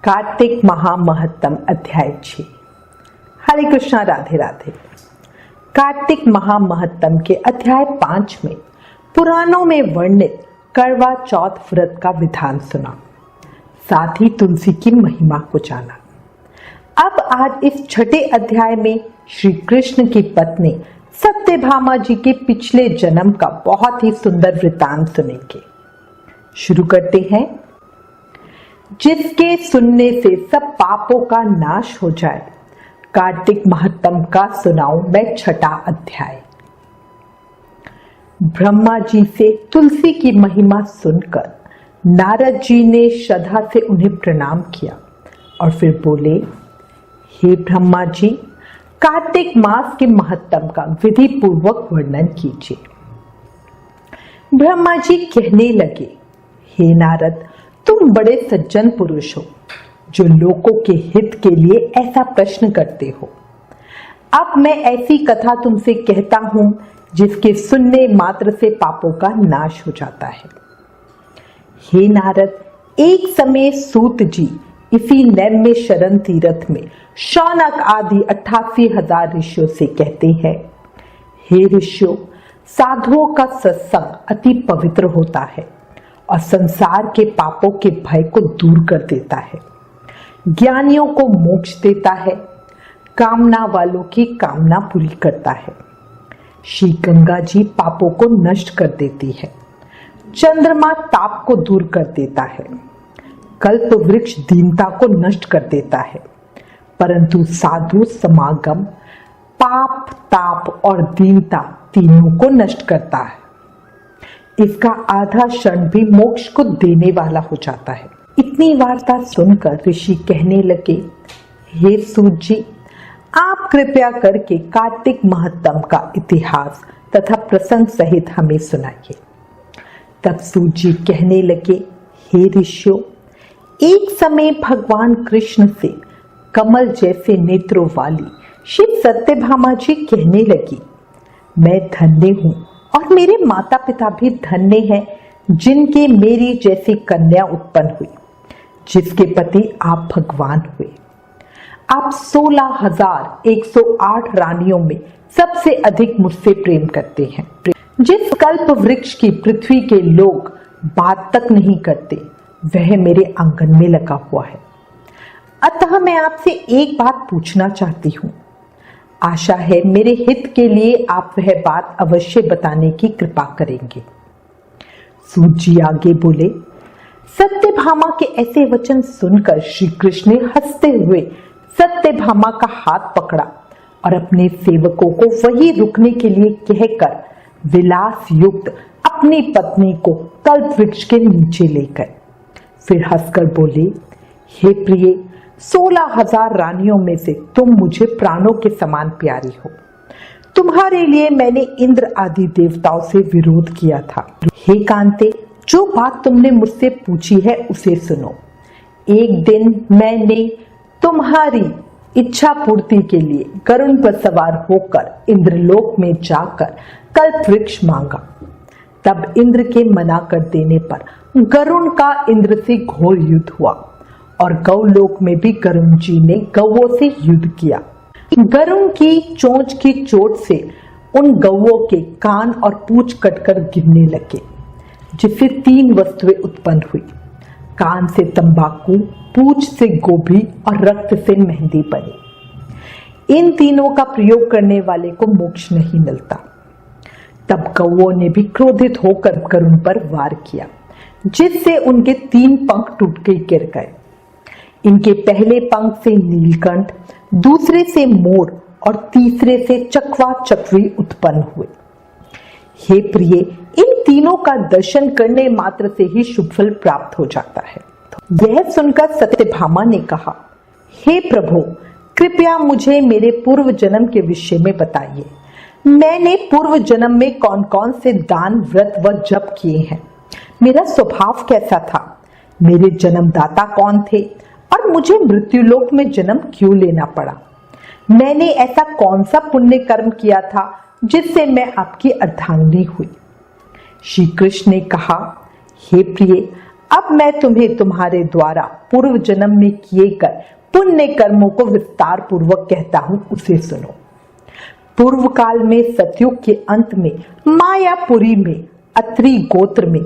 कार्तिक महामहत्तम अध्याय 6। हरे कृष्णा, राधे राधे। कार्तिक महामहत्तम के अध्याय 5 में पुराणों में वर्णित करवा चौथ व्रत का विधान सुना, साथ ही तुलसी की महिमा को जाना। अब आज इस छठे अध्याय में श्री कृष्ण की पत्नी सत्यभामा जी के पिछले जन्म का बहुत ही सुंदर वृतांत सुनेंगे। शुरू करते हैं। जिसके सुनने से सब पापों का नाश हो जाए, कार्तिक महत्तम का सुनाऊं मैं छठा अध्याय। ब्रह्मा जी से तुलसी की महिमा सुनकर नारद जी ने श्रद्धा से उन्हें प्रणाम किया और फिर बोले, हे ब्रह्मा जी, कार्तिक मास के महत्तम का विधि पूर्वक वर्णन कीजिए। ब्रह्मा जी कहने लगे, हे नारद, तुम बड़े सज्जन पुरुष हो जो लोगों के हित के लिए ऐसा प्रश्न करते हो। अब मैं ऐसी कथा तुमसे कहता हूं जिसके सुनने मात्र से पापों का नाश हो जाता है। हे नारद, एक समय सूत जी इसी नैम्य शरण तीर्थ में शौनक आदि 88,000 ऋषियों से कहते हैं, हे ऋषियों, साधुओं का सत्संग अति पवित्र होता है और संसार के पापों के भय को दूर कर देता है, ज्ञानियों को मोक्ष देता है, कामना वालों की कामना पूरी करता है। श्री गंगा जी पापों को नष्ट कर देती है, चंद्रमा ताप को दूर कर देता है, कल्प वृक्ष दीनता को नष्ट कर देता है, परंतु साधु समागम पाप, ताप और दीनता तीनों को नष्ट करता है। इसका आधा क्षण भी मोक्ष को देने वाला हो जाता है। इतनी वार्ता सुनकर ऋषि कहने लगे, हे सूत जी, आप कृपया करके कार्तिक महत्तम का इतिहास तथा प्रसंग सहित हमें सुनाइए। तब सूत जी कहने लगे, हे ऋषियों, एक समय भगवान कृष्ण से कमल जैसे नेत्रों वाली श्री सत्यभामा जी कहने लगी, मैं धन्य हूं और मेरे माता पिता भी धन्य हैं जिनके मेरी जैसी कन्या उत्पन्न हुई, जिसके पति आप भगवान हुए। आप 16,108 रानियों में सबसे अधिक मुझसे प्रेम करते हैं। जिस कल्प वृक्ष की पृथ्वी के लोग बात तक नहीं करते, वह मेरे आंगन में लगा हुआ है। अतः मैं आपसे एक बात पूछना चाहती हूँ। आशा है मेरे हित के लिए आप वह बात अवश्य बताने की कृपा करेंगे। सूत जी आगे बोले, सत्यभामा के ऐसे वचन सुनकर श्री कृष्ण ने हंसते हुए सत्यभामा का हाथ पकड़ा और अपने सेवकों को वही रुकने के लिए कहकर विलास युक्त अपनी पत्नी को कल्प वृक्ष के नीचे ले गए। फिर हंसकर बोले, हे प्रिय, 16,000 रानियों में से तुम मुझे प्राणों के समान प्यारी हो। तुम्हारे लिए मैंने इंद्र आदि देवताओं से विरोध किया था। हे कांते, जो बात तुमने मुझसे पूछी है उसे सुनो। एक दिन मैंने तुम्हारी इच्छा पूर्ति के लिए गरुड़ पर सवार होकर इंद्रलोक में जाकर कल्प वृक्ष मांगा। तब इंद्र के मना कर देने पर गरुड़ का इंद्र से घोर युद्ध हुआ और गौलोक में भी गरुड़ जी ने गौओं से युद्ध किया। गरुड़ की चोंच की चोट से उन गौओं के कान और पूंछ कटकर गिरने लगे, जिससे 3 वस्तुएं उत्पन्न हुई। कान से तंबाकू, पूंछ से गोभी और रक्त से मेहंदी बनी। इन तीनों का प्रयोग करने वाले को मोक्ष नहीं मिलता। तब गौओं ने भी क्रोधित होकर गरुड़ पर वार किया, जिससे उनके 3 पंख टूट के गिर गए। इनके पहले पंख से नीलकंठ, दूसरे से मोर और तीसरे से चकवा चकवी उत्पन्न हुए। हे प्रिय, इन तीनों का दर्शन करने मात्र से ही शुभ फल प्राप्त हो जाता है। यह सुनकर सत्यभामा ने कहा, हे प्रभु, कृपया मुझे मेरे पूर्व जन्म के विषय में बताइए। मैंने पूर्व जन्म में कौन कौन से दान, व्रत व जप किए हैं? मेरा स्वभाव कैसा था? मेरे जन्मदाता कौन थे और मुझे मृत्युलोक में जन्म क्यों लेना पड़ा? मैंने ऐसा कौन सा पुण्य कर्म किया था जिससे मैं आपकी अर्धांगिनी हुई? श्री कृष्ण ने कहा, हे प्रिय, अब मैं तुम्हें तुम्हारे द्वारा पूर्व जन्म में किए गए पुण्य कर्मों को विस्तार पूर्वक कहता हूं, उसे सुनो। पूर्व काल में सतयुग के अंत में मायापुरी में अत्रि गोत्र में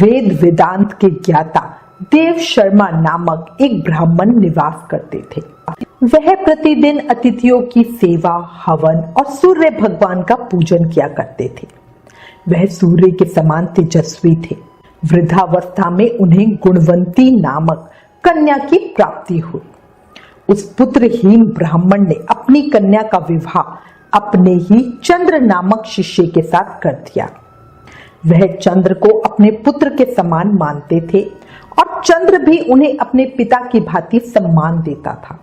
वेद वेदांत के ज्ञाता देव शर्मा नामक एक ब्राह्मण निवास करते थे। वह प्रतिदिन अतिथियों की सेवा, हवन और सूर्य भगवान का पूजन किया करते थे। वह सूर्य के समान तेजस्वी थे। वृद्धावस्था में उन्हें गुणवंती नामक कन्या की प्राप्ति हुई। उस पुत्रहीन ब्राह्मण ने अपनी कन्या का विवाह अपने ही चंद्र नामक शिष्य के साथ कर दिया। वह चंद्र को अपने पुत्र के समान मानते थे और चंद्र भी उन्हें अपने पिता की भांति सम्मान देता था।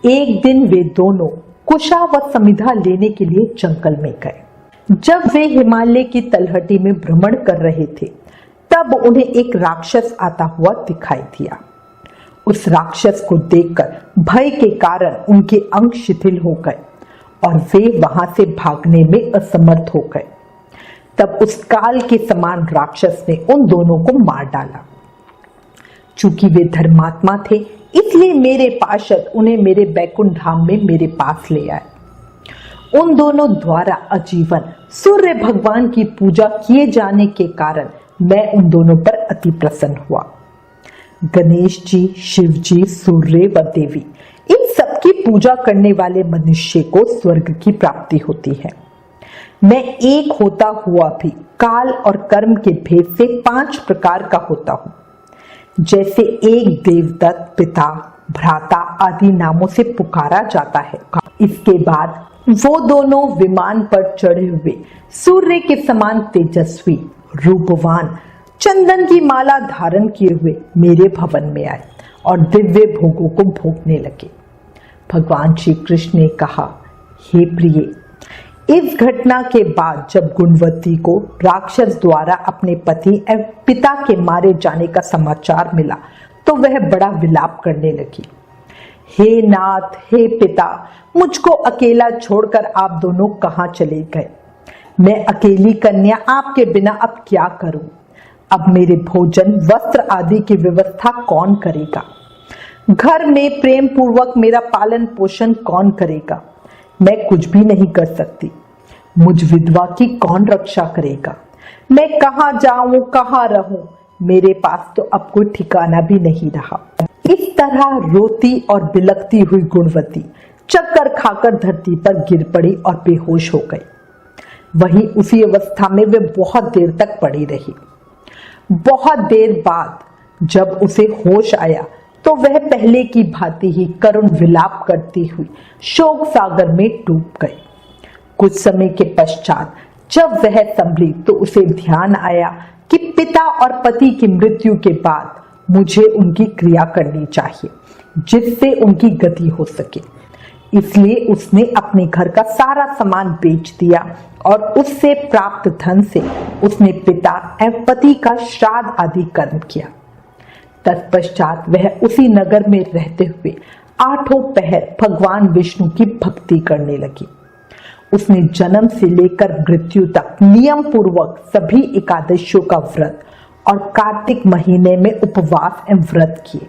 एक दिन वे दोनों कुशा व समिधा लेने के लिए जंगल में गए। जब वे हिमालय की तलहटी में भ्रमण कर रहे थे, तब उन्हें एक राक्षस आता हुआ दिखाई दिया। उस राक्षस को देखकर भय के कारण उनके अंग शिथिल हो गए और वे वहां से भागने में असमर्थ हो गए। तब उस काल के समान राक्षस ने उन दोनों को मार डाला। चूंकि वे धर्मात्मा थे, इसलिए मेरे पार्षद उन्हें मेरे बैकुंठ धाम में मेरे पास ले आए। उन दोनों द्वारा आजीवन सूर्य भगवान की पूजा किए जाने के कारण मैं उन दोनों पर अति प्रसन्न हुआ। गणेश जी, शिव जी, सूर्य व देवी, इन सबकी पूजा करने वाले मनुष्य को स्वर्ग की प्राप्ति होती है। मैं एक होता हुआ भी काल और कर्म के भेद से 5 प्रकार का होता हूँ। जैसे एक देवदत्त, पिता, भ्राता आदि नामों से पुकारा जाता है। इसके बाद वो दोनों विमान पर चढ़े हुए सूर्य के समान तेजस्वी, रूपवान, चंदन की माला धारण किए हुए मेरे भवन में आए और दिव्य भोगों को भोगने लगे। भगवान श्री कृष्ण ने कहा, हे प्रिय, इस घटना के बाद जब गुणवती को राक्षस द्वारा अपने पति एवं पिता के मारे जाने का समाचार मिला, तो वह बड़ा विलाप करने लगी। हे नाथ, हे पिता, मुझको अकेला छोड़कर आप दोनों कहाँ चले गए? मैं अकेली कन्या आपके बिना अब क्या करूं? अब मेरे भोजन, वस्त्र आदि की व्यवस्था कौन करेगा? घर में प्रेम पूर्वक मेरा पालन पोषण कौन करेगा? मैं कुछ भी नहीं कर सकती। मुझ विधवा की कौन रक्षा करेगा? मैं कहाँ जाऊं, कहाँ रहूं? मेरे पास तो अब कोई ठिकाना भी नहीं रहा। इस तरह रोती और बिलखती हुई गुणवती चक्कर खाकर धरती पर गिर पड़ी और बेहोश हो गई। वहीं उसी अवस्था में वे बहुत देर तक पड़ी रही। बहुत देर बाद जब उसे होश आया, तो वह पहले की भांति ही करुण विलाप करती हुई शोक सागर में डूब गई। कुछ समय के पश्चात जब वह संभली, तो उसे ध्यान आया कि पिता और पति की मृत्यु के बाद मुझे उनकी क्रिया करनी चाहिए, जिससे उनकी गति हो सके। इसलिए उसने अपने घर का सारा सामान बेच दिया और उससे प्राप्त धन से उसने पिता एवं पति का श्राद्ध आदि कर्म किया। तत्पश्चात वह उसी नगर में रहते हुए 8 पहर भगवान विष्णु की भक्ति करने लगी। उसने जन्म से लेकर मृत्यु तक नियम पूर्वक सभी एकादशियों का व्रत और कार्तिक महीने में उपवास एवं व्रत किए।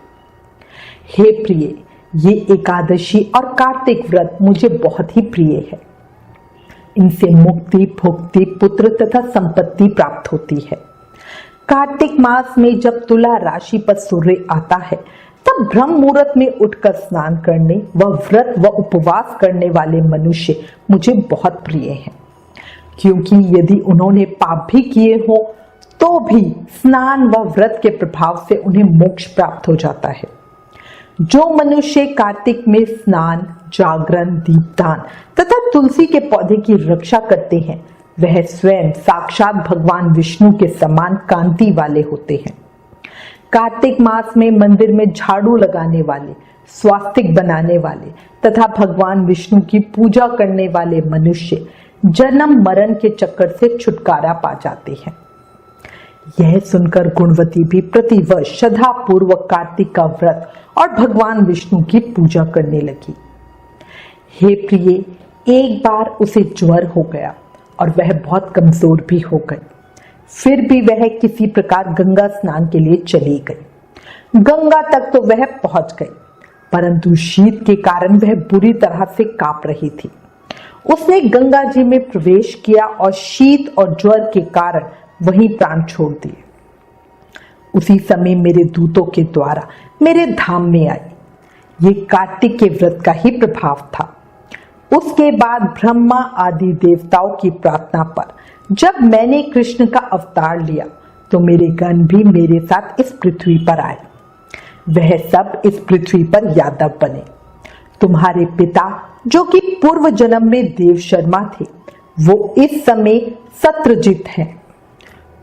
हे प्रिय, ये एकादशी और कार्तिक व्रत मुझे बहुत ही प्रिय है। इनसे मुक्ति, भुक्ति, पुत्र तथा संपत्ति प्राप्त होती है। कार्तिक मास में जब तुला राशि पर सूर्य आता है, तब ब्रह्म मुहूर्त में उठकर स्नान करने व व्रत व उपवास करने वाले मनुष्य मुझे बहुत प्रिय हैं, क्योंकि यदि उन्होंने पाप भी किए हो तो भी स्नान व व्रत के प्रभाव से उन्हें मोक्ष प्राप्त हो जाता है। जो मनुष्य कार्तिक में स्नान, जागरण, दीपदान तथा तुलसी के पौधे की रक्षा करते हैं, वह स्वयं साक्षात भगवान विष्णु के समान कांति वाले होते हैं। कार्तिक मास में मंदिर में झाड़ू लगाने वाले, स्वास्तिक बनाने वाले तथा भगवान विष्णु की पूजा करने वाले मनुष्य जन्म मरण के चक्कर से छुटकारा पा जाते हैं। यह सुनकर गुणवती भी प्रतिवर्ष श्रद्धा पूर्वक कार्तिक का व्रत और भगवान विष्णु की पूजा करने लगी। हे प्रिय, एक बार उसे ज्वर हो गया और वह बहुत कमजोर भी हो गई। फिर भी वह किसी प्रकार गंगा स्नान के लिए चली गई। गंगा तक तो वह पहुंच गई, परंतु शीत के कारण वह बुरी तरह से कांप रही थी। उसने गंगा जी में प्रवेश किया और शीत और ज्वर के कारण वहीं प्राण छोड़ दिए। उसी समय मेरे दूतों के द्वारा मेरे धाम में आई। ये कार्तिक के व्रत का ही प्रभाव था। उसके बाद ब्रह्मा आदि देवताओं की प्रार्थना पर जब मैंने कृष्ण का अवतार लिया तो मेरे गण भी मेरे साथ इस पृथ्वी पर आए। वह सब इस पृथ्वी पर यादव बने। तुम्हारे पिता जो कि पूर्व जन्म में देव शर्मा थे, वो इस समय सत्रजित हैं।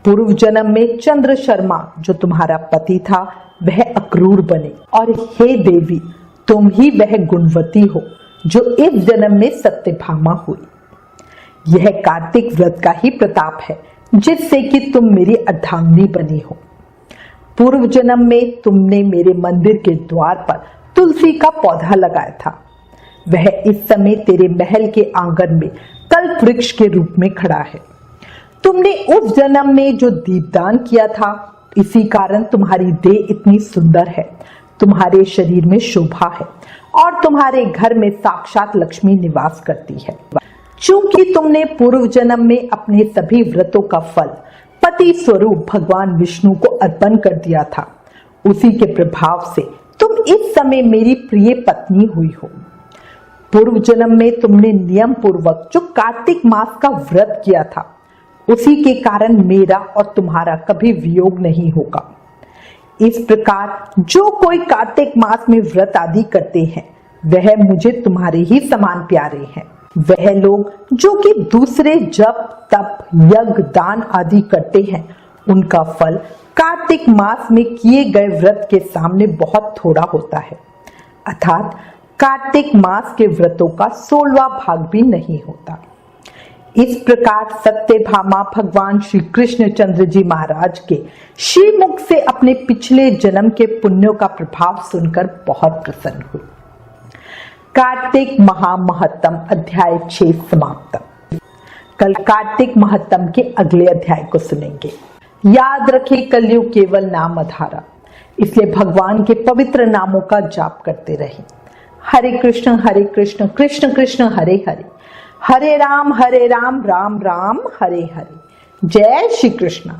पूर्व जन्म में चंद्र शर्मा जो तुम्हारा पति था वह अक्रूर बने। और हे देवी, तुम ही वह गुणवती हो जो इस जन्म में सत्यभामा हुई। यह कार्तिक व्रत का ही प्रताप है जिससे कि तुम मेरी अर्धांगिनी बनी हो। पूर्व जन्म में तुमने मेरे मंदिर के द्वार पर तुलसी का पौधा लगाया था। वह इस समय तेरे महल के आंगन में कल्प वृक्ष के रूप में खड़ा है। तुमने उस जन्म में जो दीपदान किया था, इसी कारण तुम्हारी देह इतनी सुंदर है। तुम्हारे शरीर में शोभा है और तुम्हारे घर में साक्षात लक्ष्मी निवास करती है। चूंकि तुमने पूर्व जन्म में अपने सभी व्रतों का फल पति स्वरूप भगवान विष्णु को अर्पण कर दिया था, उसी के प्रभाव से तुम इस समय मेरी प्रिय पत्नी हुई हो। पूर्व जन्म में तुमने नियम पूर्वक जो कार्तिक मास का व्रत किया था, उसी के कारण मेरा और तुम्हारा कभी वियोग नहीं होगा। इस प्रकार जो कोई कार्तिक मास में व्रत आदि करते हैं, वह मुझे तुम्हारे ही समान प्यारे हैं। वह लोग जो कि दूसरे जप तप यज्ञ दान आदि करते हैं, उनका फल कार्तिक मास में किए गए व्रत के सामने बहुत थोड़ा होता है। अर्थात कार्तिक मास के व्रतों का 16वां भाग भी नहीं होता। इस प्रकार सत्यभामा भगवान श्री कृष्णचंद्र जी महाराज के श्रीमुख से अपने पिछले जन्म के पुण्यों का प्रभाव सुनकर बहुत प्रसन्न हुई। कार्तिक महामहत्तम अध्याय 6 समाप्त। कल कार्तिक महत्तम के अगले अध्याय को सुनेंगे। याद रखें, कलयुग केवल नाम आधारा, इसलिए भगवान के पवित्र नामों का जाप करते रहें। हरे कृष्ण कृष्ण कृष्ण हरे हरे, हरे राम राम राम हरे हरे। जय श्री कृष्ण।